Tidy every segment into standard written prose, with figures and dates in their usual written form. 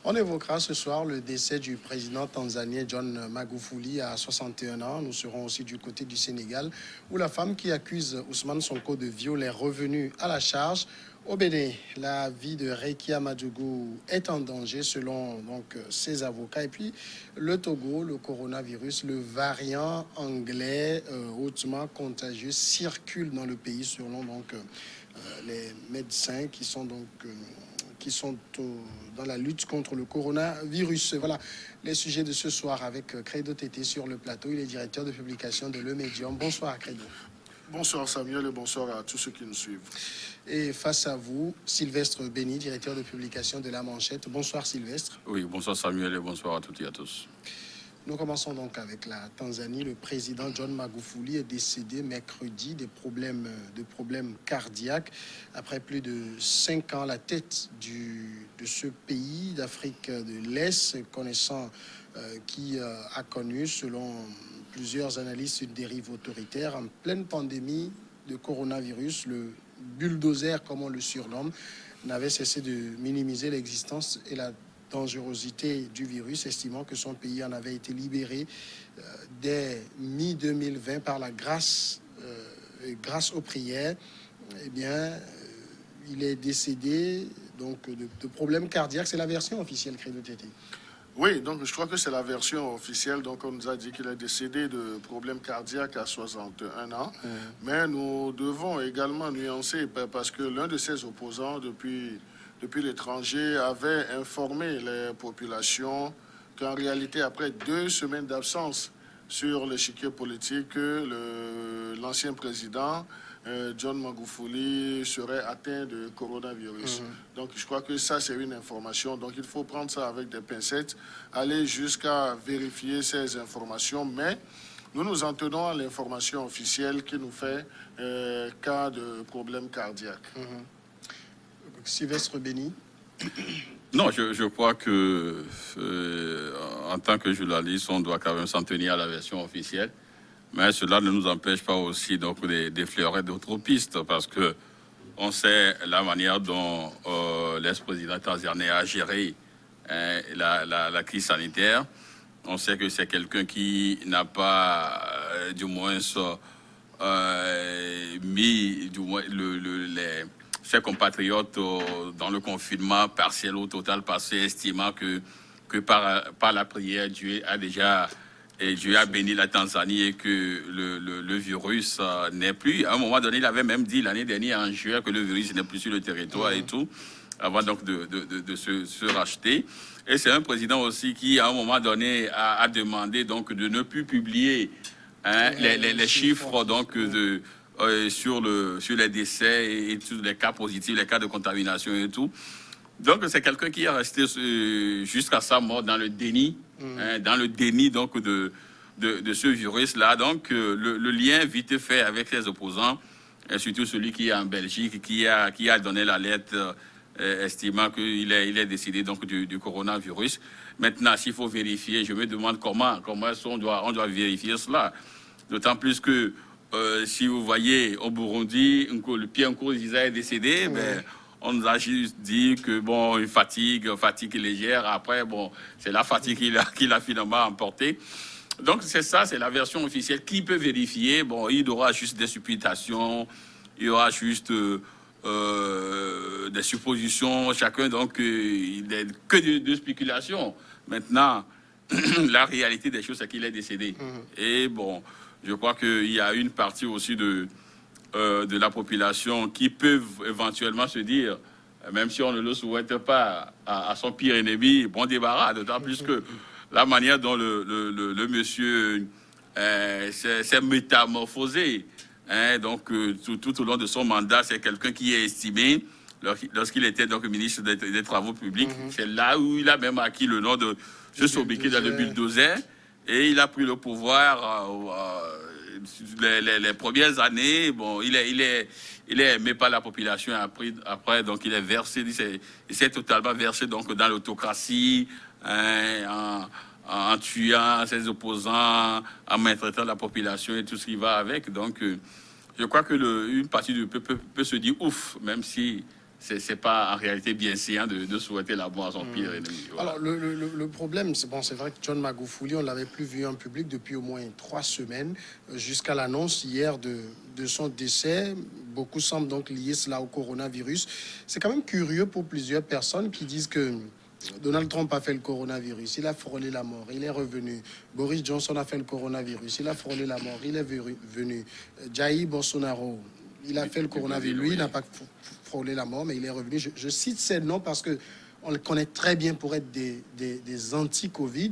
On évoquera ce soir le décès du président tanzanien John Magufuli à 61 ans. Nous serons aussi du côté du Sénégal, où la femme qui accuse Ousmane Sonko de viol est revenue à la charge. Au Bénin, la vie de Rekia Madougou est en danger selon ses avocats. Et puis le Togo, le coronavirus, le variant anglais hautement contagieux circule dans le pays selon les médecins qui sont dans la lutte contre le coronavirus. Voilà les sujets de ce soir avec Credo Tété sur le plateau. Il est directeur de publication de Le Médium. Bonsoir Credo. Bonsoir Samuel et bonsoir à tous ceux qui nous suivent. Et face à vous, Sylvestre Béni, directeur de publication de La Manchette. Bonsoir Sylvestre. Oui, bonsoir Samuel et bonsoir à toutes et à tous. Nous commençons donc avec la Tanzanie. Le président John Magufuli est décédé mercredi de problèmes cardiaques. Après plus de 5 ans, la tête de ce pays d'Afrique de l'Est, connaissant qui a connu, selon plusieurs analystes, une dérive autoritaire en pleine pandémie de coronavirus. Le bulldozer, comme on le surnomme, n'avait cessé de minimiser l'existence et la dangerosité du virus, estimant que son pays en avait été libéré dès mi-2020 par la grâce aux prières. Eh bien, il est décédé donc de problèmes cardiaques. C'est la version officielle, Credo Tété. Oui, donc je crois que c'est la version officielle. Donc on nous a dit qu'il est décédé de problèmes cardiaques à 61 ans. Mais nous devons également nuancer parce que l'un de ses opposants depuis l'étranger avait informé les populations qu'en réalité, après 2 semaines d'absence sur l'échiquier politique, l'ancien président John Magufuli serait atteint de coronavirus. Donc je crois que ça c'est une information. Donc il faut prendre ça avec des pincettes, aller jusqu'à vérifier ces informations. Mais nous nous en tenons à l'information officielle qui nous fait cas de problème cardiaque. Sylvestre Béni. Non, je crois que en tant que journaliste, on doit quand même s'en tenir à la version officielle. Mais cela ne nous empêche pas aussi donc d'effleurer d'autres pistes parce que on sait la manière dont l'ex-président tanzanien a géré la crise sanitaire. On sait que c'est quelqu'un qui n'a pas, du moins, mis ses compatriotes dans le confinement partiel ou total passé, estimant que par la prière, Dieu a béni la Tanzanie et que le virus n'est plus. À un moment donné, il avait même dit l'année dernière en juin que le virus n'est plus sur le territoire et tout, avant donc de se racheter. Et c'est un président aussi qui, à un moment donné, a demandé donc de ne plus publier les chiffres donc sur les décès et tous les cas positifs, les cas de contamination et tout. Donc c'est quelqu'un qui est resté jusqu'à sa mort dans le déni, donc de ce virus-là. Donc le lien vite fait avec ses opposants, et surtout celui qui est en Belgique, qui a donné la lettre estimant qu'il est décédé donc du coronavirus. Maintenant, s'il faut vérifier, je me demande comment on doit vérifier cela. D'autant plus que si vous voyez au Burundi, Pierre Nkurunziza est décédé, mais on nous a juste dit que bon, une fatigue légère. Après, bon, c'est la fatigue qui l'a finalement emporté. Donc c'est ça, c'est la version officielle. Qui peut vérifier? Bon, il y aura juste des supputations, il y aura juste des suppositions, chacun donc que de spéculation. Maintenant, la réalité des choses, c'est qu'il est décédé. Et bon, je crois qu'il y a une partie aussi de la population qui peuvent éventuellement se dire, même si on ne le souhaite pas à son pire ennemi, bon débarras, d'autant plus que la manière dont le monsieur s'est métamorphosé, donc tout au long de son mandat, c'est quelqu'un qui est estimé, lorsqu'il était donc ministre des Travaux publics, c'est là où il a même acquis le nom de ce sobriquet dans le bulldozer, et il a pris le pouvoir les premières années. Bon, il est aimé par la population. Après donc il s'est totalement versé donc dans l'autocratie, en tuant ses opposants, en maltraitant la population et tout ce qui va avec. Donc je crois que une partie du peuple peut se dire ouf, même si c'est pas en réalité bien séant de souhaiter la mort à son pire ennemi. Voilà. Alors, le problème, c'est vrai que John Magufuli, on ne l'avait plus vu en public depuis au moins 3 semaines, jusqu'à l'annonce hier de son décès. Beaucoup semblent donc lier cela au coronavirus. C'est quand même curieux pour plusieurs personnes qui disent que Donald Trump a fait le coronavirus, il a frôlé la mort, il est revenu. Boris Johnson a fait le coronavirus, il a frôlé la mort, il est venu. Jair Bolsonaro, il a fait le coronavirus, lui, il n'a pas frôlé la mort, mais il est revenu. Je cite ces noms parce que on le connaît très bien pour être des anti-Covid.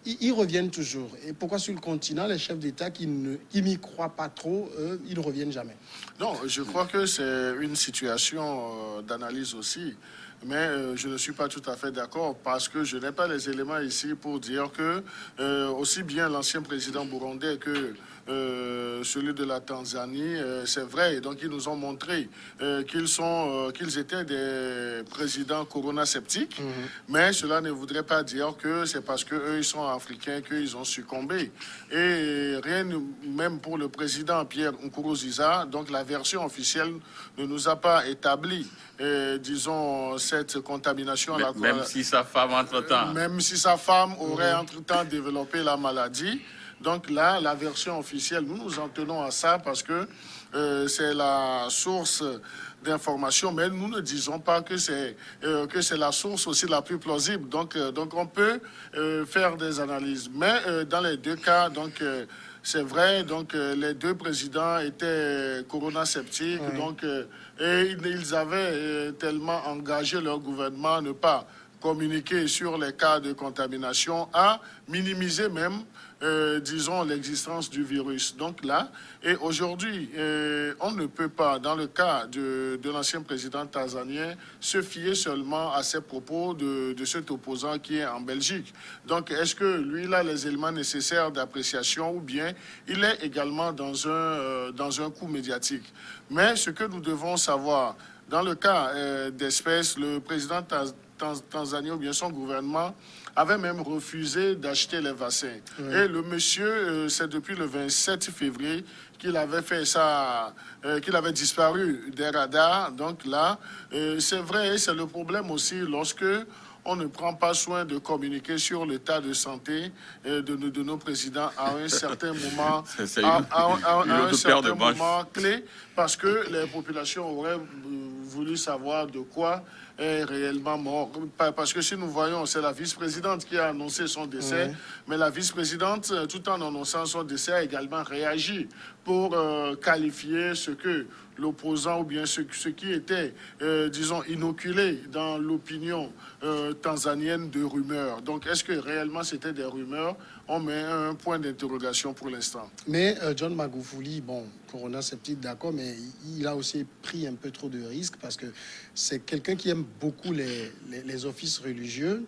Ils reviennent toujours. Et pourquoi sur le continent, les chefs d'État qui n'y croient pas trop, eux, ils ne reviennent jamais? Non, je crois que c'est une situation d'analyse aussi. Mais je ne suis pas tout à fait d'accord parce que je n'ai pas les éléments ici pour dire que aussi bien l'ancien président burundais que celui de la Tanzanie, c'est vrai. Donc ils nous ont montré qu'ils étaient des présidents corona-sceptiques. Mais cela ne voudrait pas dire que c'est parce qu'eux, ils sont africains qu'ils ont succombé. Et rien, même pour le président Pierre Nkurunziza, donc la version officielle ne nous a pas établi, disons, cette contamination. Même si sa femme, entre-temps. Même si sa femme aurait, entre-temps, développé la maladie. Donc là, la version officielle, nous nous en tenons à ça parce que c'est la source d'information, mais nous ne disons pas que c'est la source aussi la plus plausible. Donc on peut faire des analyses. Mais dans les deux cas, donc c'est vrai, donc les deux présidents étaient corona-sceptiques, donc et ils avaient tellement engagé leur gouvernement à ne pas communiquer sur les cas de contamination, à minimiser même, disons, l'existence du virus. Donc là, et aujourd'hui, on ne peut pas, dans le cas de l'ancien président tanzanien, se fier seulement à ces propos de cet opposant qui est en Belgique. Donc, est-ce que lui, il a les éléments nécessaires d'appréciation ou bien il est également dans un coup médiatique? Mais ce que nous devons savoir, dans le cas d'espèce, le président tanzanien ou bien son gouvernement avait même refusé d'acheter les vaccins. Et le monsieur, c'est depuis le 27 février qu'il avait fait ça, qu'il avait disparu des radars. Donc là, c'est vrai, c'est le problème aussi lorsque on ne prend pas soin de communiquer sur l'état de santé de nos présidents à un certain moment, à un certain moment clé, parce que les populations auraient voulu savoir de quoi est réellement mort. Parce que si nous voyons, c'est la vice-présidente qui a annoncé son décès, mais la vice-présidente, tout en annonçant son décès, a également réagi pour qualifier ce que l'opposant ou bien ce qui était, disons, inoculé dans l'opinion tanzanienne de rumeurs. Donc, est-ce que réellement c'était des rumeurs? On met un point d'interrogation pour l'instant. Mais John Magufuli, bon, corona-sceptique, d'accord, mais il a aussi pris un peu trop de risques parce que c'est quelqu'un qui aime beaucoup les offices religieux.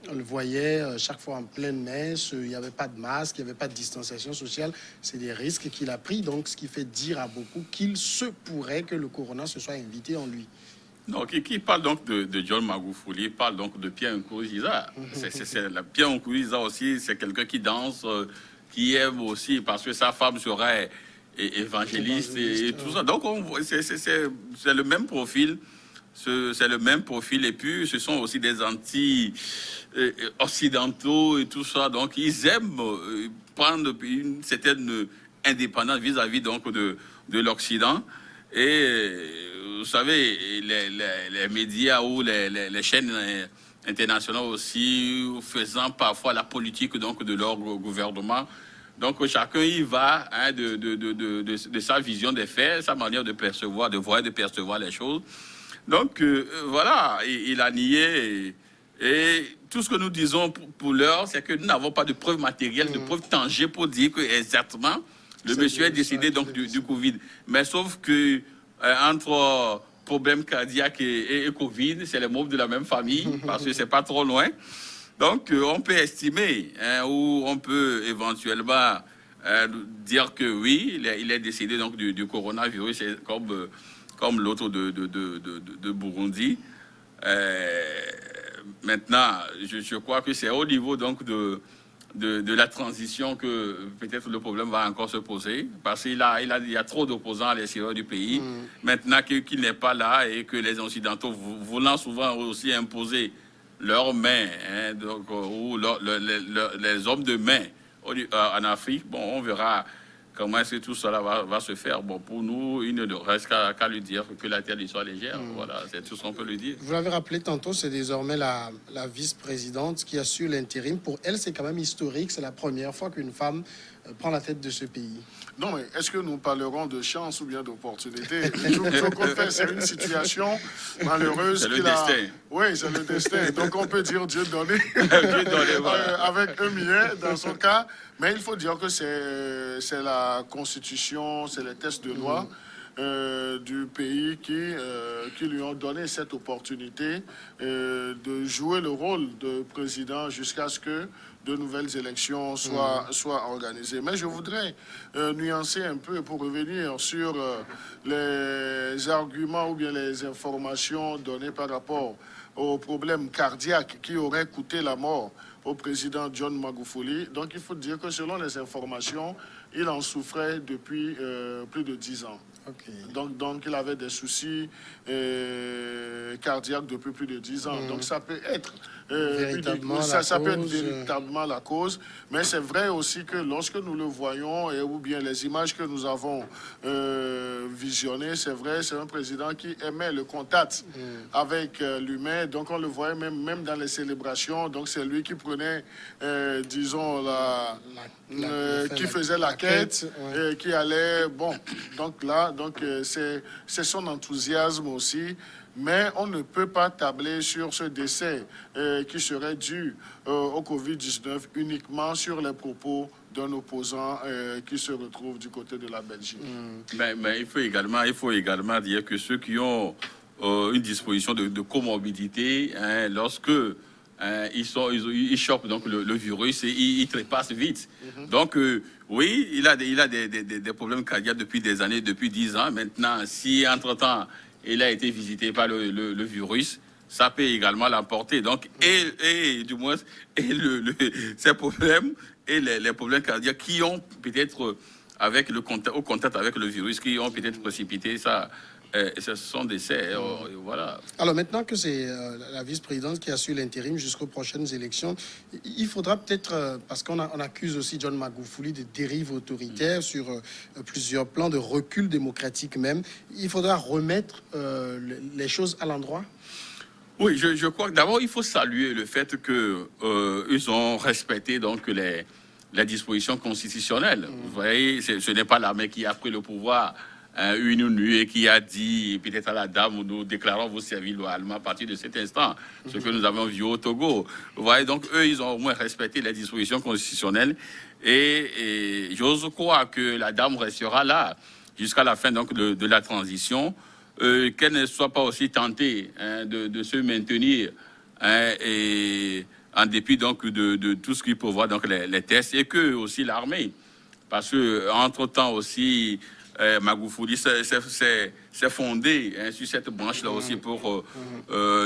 On le voyait chaque fois en pleine messe, il n'y avait pas de masque, il n'y avait pas de distanciation sociale. C'est des risques qu'il a pris, donc ce qui fait dire à beaucoup qu'il se pourrait que le corona se soit invité en lui. Non, qui parle donc de John Magufuli, parle donc de Pierre Nkurunziza. Pierre Nkurunziza aussi, c'est quelqu'un qui danse, qui aime aussi, parce que sa femme serait évangéliste et tout ça. Donc, c'est le même profil. C'est le même profil. Et puis, ce sont aussi des anti-occidentaux et tout ça. Donc, ils aiment prendre une certaine indépendance vis-à-vis donc de l'Occident. Et vous savez, les médias ou les chaînes internationales aussi faisant parfois la politique donc de leur gouvernement. Donc chacun y va de sa vision des faits, sa manière de percevoir, de voir, de percevoir les choses. Donc voilà, il a nié. Et tout ce que nous disons pour l'heure, c'est que nous n'avons pas de preuves matérielles, de preuves tangibles pour dire que exactement le monsieur est décédé donc du Covid. Mais sauf que entre problème cardiaque et Covid, c'est les membres de la même famille, parce que c'est pas trop loin. Donc, on peut estimer, ou on peut éventuellement dire que oui, il est décédé donc du coronavirus, comme l'autre de Burundi. Maintenant, je crois que c'est au niveau donc de de la transition que peut-être le problème va encore se poser, parce qu'il y a trop d'opposants à l'extérieur du pays. Maintenant qu'il n'est pas là et que les Occidentaux voulant souvent aussi imposer leurs mains, hein, donc, ou les hommes de main en Afrique, bon, on verra comment est-ce que tout cela va se faire. Bon, pour nous, il ne reste qu'à lui dire que la terre lui soit légère. Voilà, c'est tout ce qu'on peut lui dire. Vous l'avez rappelé tantôt, c'est désormais la vice-présidente qui assure l'intérim. Pour elle, c'est quand même historique. C'est la première fois qu'une femme prend la tête de ce pays. Non, mais est-ce que nous parlerons de chance ou bien d'opportunité? Tout compte fait, c'est une situation malheureuse. C'est le destin. Oui, c'est le destin. Donc on peut dire Dieu donné, Dieu donné, voilà. avec un millet dans son cas. Mais il faut dire que c'est la constitution, c'est les tests de loi du pays qui lui ont donné cette opportunité de jouer le rôle de président jusqu'à ce que de nouvelles élections soient organisées. Mais je voudrais nuancer un peu pour revenir sur les arguments ou bien les informations données par rapport au problème cardiaque qui aurait coûté la mort au président John Magufuli. Donc il faut dire que selon les informations, il en souffrait depuis plus de 10 ans. Okay. Donc il avait des soucis cardiaques depuis plus de 10 ans. Donc ça peut être ça peut être véritablement la cause, mais c'est vrai aussi que lorsque nous le voyons ou bien les images que nous avons visionnées, c'est vrai, c'est un président qui aimait le contact avec l'humain. Donc on le voyait même dans les célébrations. Donc c'est lui qui prenait, disons, qui faisait la quête, qui allait, bon, donc là, c'est son enthousiasme aussi. Mais on ne peut pas tabler sur ce décès qui serait dû au Covid-19 uniquement sur les propos d'un opposant qui se retrouve du côté de la Belgique. Mais il faut également dire que ceux qui ont une disposition de comorbidité, hein, lorsque ils chopent donc le virus et ils trépassent vite. Donc, oui, il a des problèmes cardiaques depuis des années, depuis 10 ans. Maintenant, si entre-temps, il a été visité par le virus, ça peut également l'emporter. Donc, et du moins, ces problèmes et les problèmes cardiaques qui ont peut-être, au contact avec le virus, qui ont peut-être précipité ça, ce sont des décès. Voilà. Alors maintenant que c'est la vice-présidente qui assure l'intérim jusqu'aux prochaines élections, il faudra peut-être, parce qu'on accuse aussi John Magufuli de dérive autoritaire sur plusieurs plans, de recul démocratique même, il faudra remettre les choses à l'endroit. Oui, je crois que d'abord, il faut saluer le fait qu'ils ont respecté donc les dispositions constitutionnelles. Vous voyez, ce n'est pas l'armée qui a pris le pouvoir une nuit et qui a dit peut-être à la dame, nous déclarons vous servir loyalement à partir de cet instant, ce que nous avons vu au Togo. Vous voyez, donc eux, ils ont au moins respecté les dispositions constitutionnelles et j'ose croire que la dame restera là jusqu'à la fin donc, de la transition, qu'elle ne soit pas aussi tentée de se maintenir et en dépit donc de tout ce qui prévoit donc les tests et que aussi l'armée, parce que entre-temps aussi Magufuli s'est fondé sur cette branche-là aussi pour,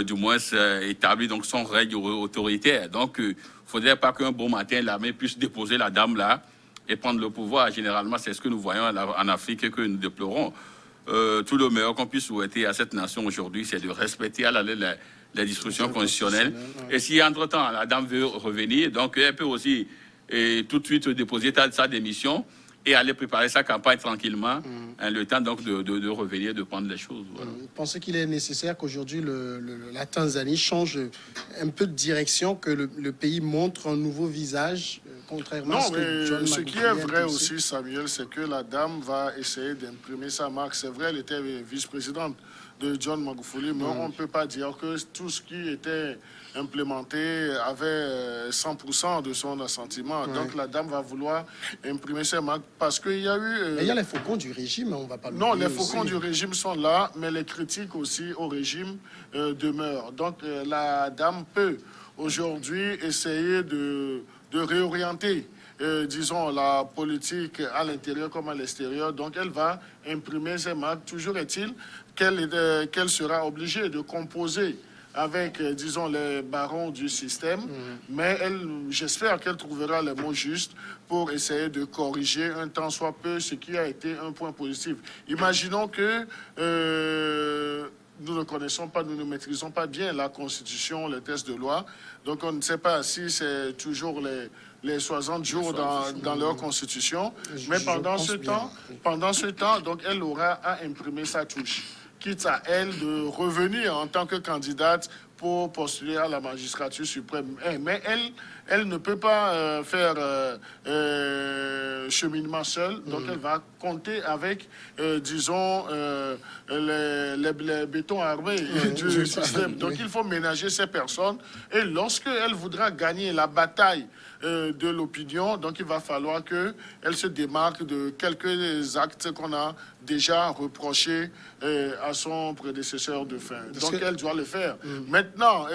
du moins, établir donc, son règne autoritaire. Donc, il ne faudrait pas qu'un bon matin, l'armée puisse déposer la dame là et prendre le pouvoir. Généralement, c'est ce que nous voyons en Afrique et que nous déplorons. Tout le meilleur qu'on puisse souhaiter à cette nation aujourd'hui, c'est de respecter les dispositions constitutionnelles. Et si, entre-temps, la dame veut revenir, donc elle peut aussi tout de suite déposer sa démission et aller préparer sa campagne tranquillement, le temps donc de revenir, de prendre les choses. Voilà. Vous pensez qu'il est nécessaire qu'aujourd'hui la Tanzanie change un peu de direction, que le pays montre un nouveau visage, contrairement à ce que John ce qui est vrai aussi, Samuel, c'est que la dame va essayer d'imprimer sa marque. C'est vrai, elle était vice-présidente de John Magufuli, mais on ne peut pas dire que tout ce qui était implémenté avait 100% de son assentiment. Donc la dame va vouloir imprimer ses marques parce qu'il y a eu... Mais il y a les faucons du régime, on ne va pas... Non, les faucons du régime sont là, mais les critiques aussi au régime demeurent. Donc la dame peut aujourd'hui essayer de réorienter disons, la politique à l'intérieur comme à l'extérieur. Donc, elle va imprimer ses marques. Toujours est-il qu'elle sera obligée de composer avec, disons, les barons du système, mais j'espère qu'elle trouvera les mots justes pour essayer de corriger un tant soit peu ce qui a été un point positif. Imaginons que nous ne connaissons pas, nous ne maîtrisons pas bien la Constitution, les textes de loi, donc on ne sait pas si c'est toujours les 60 jours dans leur Constitution, mais pendant ce temps, donc elle aura à imprimer sa touche, quitte à elle de revenir en tant que candidate pour postuler à la magistrature suprême. Mais elle ne peut pas faire cheminement seule, donc elle va compter avec, disons, les bétons armés du système. Donc il faut ménager ces personnes, et lorsque elle voudra gagner la bataille de l'opinion, donc il va falloir qu'elle se démarque de quelques actes qu'on a déjà reprochés à son prédécesseur de fin. Donc elle doit le faire. Maintenant,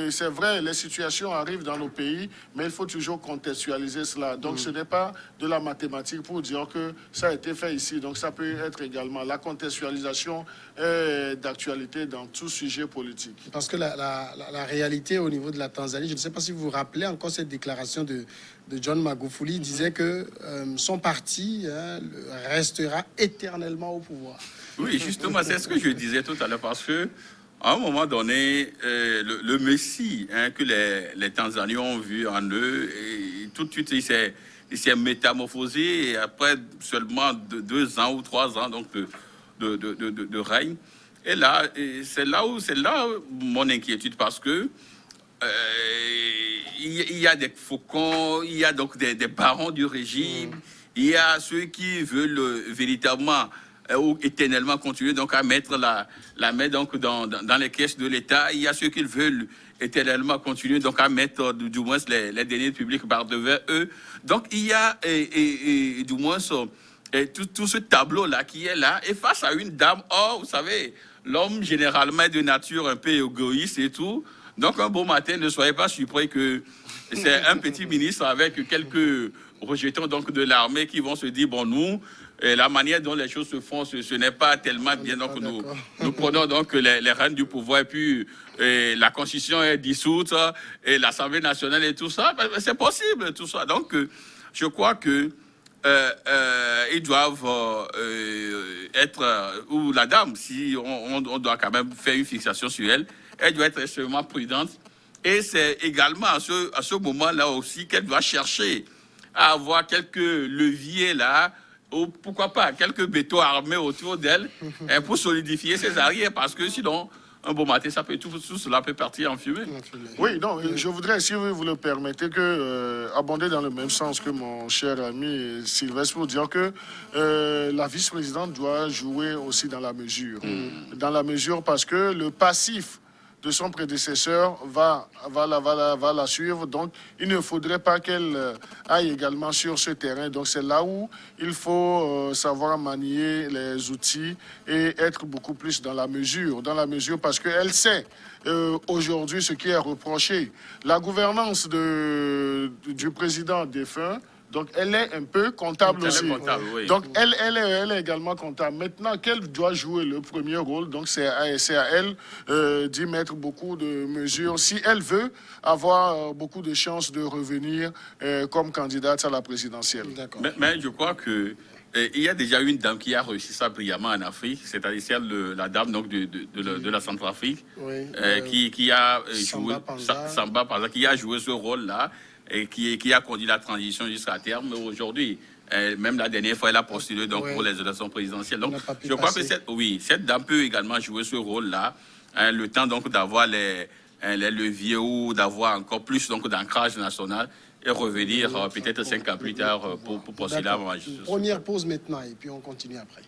c'est vrai, les situations arrivent dans nos pays, mais il faut toujours contextualiser cela. Donc ce n'est pas de la mathématique pour dire que ça a été fait ici. Donc ça peut être également la contextualisation d'actualité dans tout sujet politique. Parce que la réalité au niveau de la Tanzanie, je ne sais pas si vous vous rappelez encore cette déclaration de John Magufuli, disait que son parti restera éternellement au pouvoir. Oui, justement, c'est ce que je disais tout à l'heure, parce que à un moment donné, le Messie que les Tanzaniens ont vu en eux, et tout de suite, il s'est métamorphosé, et après seulement 2 ans ou 3 ans donc de règne. Et là, c'est là mon inquiétude, parce que il y a des faucons, il y a donc des barons du régime, il y a ceux qui veulent véritablement ou éternellement continuer donc à mettre la main donc dans les caisses de l'État. Il y a ceux qui veulent éternellement continuer donc à mettre du moins les deniers publics par devant eux. Donc il y a du moins tout ce tableau là qui est là, et face à une dame. Or, vous savez, l'homme généralement est de nature un peu égoïste et tout. Donc un beau matin, ne soyez pas surpris que c'est un petit ministre avec quelques rejetons donc de l'armée qui vont se dire, bon, nous, la manière dont les choses se font, ce n'est pas tellement bien. Donc nous prenons donc les rênes du pouvoir, et puis la Constitution est dissoute, et l'Assemblée nationale et tout ça. C'est possible, tout ça. Donc je crois que ils doivent être, ou la dame, si on doit quand même faire une fixation sur elle, elle doit être extrêmement prudente. Et c'est également à ce moment-là aussi qu'elle doit chercher à avoir quelques leviers là, ou pourquoi pas quelques bétons armés autour d'elle, pour solidifier ses arrières, parce que sinon, un beau matin, tout cela peut partir en fumée. Oui, non, je voudrais, si vous le permettez, abonder dans le même sens que mon cher ami Sylvestre, pour dire que la vice-présidente doit jouer aussi dans la mesure. Dans la mesure, parce que le passif de son prédécesseur va la suivre. Donc, il ne faudrait pas qu'elle aille également sur ce terrain. Donc, c'est là où il faut savoir manier les outils et être beaucoup plus dans la mesure. Dans la mesure, parce qu'elle sait aujourd'hui ce qui est reproché. La gouvernance du président défunt, donc, elle est un peu comptable aussi. Oui. Donc, elle est également comptable. Maintenant qu'elle doit jouer le premier rôle, donc c'est à elle d'y mettre beaucoup de mesures si elle veut avoir beaucoup de chances de revenir comme candidate à la présidentielle. Mais je crois que il y a déjà une dame qui a réussi ça brillamment en Afrique, c'est-à-dire la dame donc de la Centrafrique, qui a joué Samba Panza, qui a joué ce rôle-là, et qui a conduit la transition jusqu'à terme. Mais aujourd'hui, même la dernière fois, elle a postulé donc pour les élections présidentielles. Donc, je crois que cette dame peut également jouer ce rôle-là, le temps donc d'avoir les leviers, ou d'avoir encore plus donc d'ancrage national, et revenir peut-être 5 ans plus tard pour postuler à la magistrature. Première pause maintenant, et puis on continue après.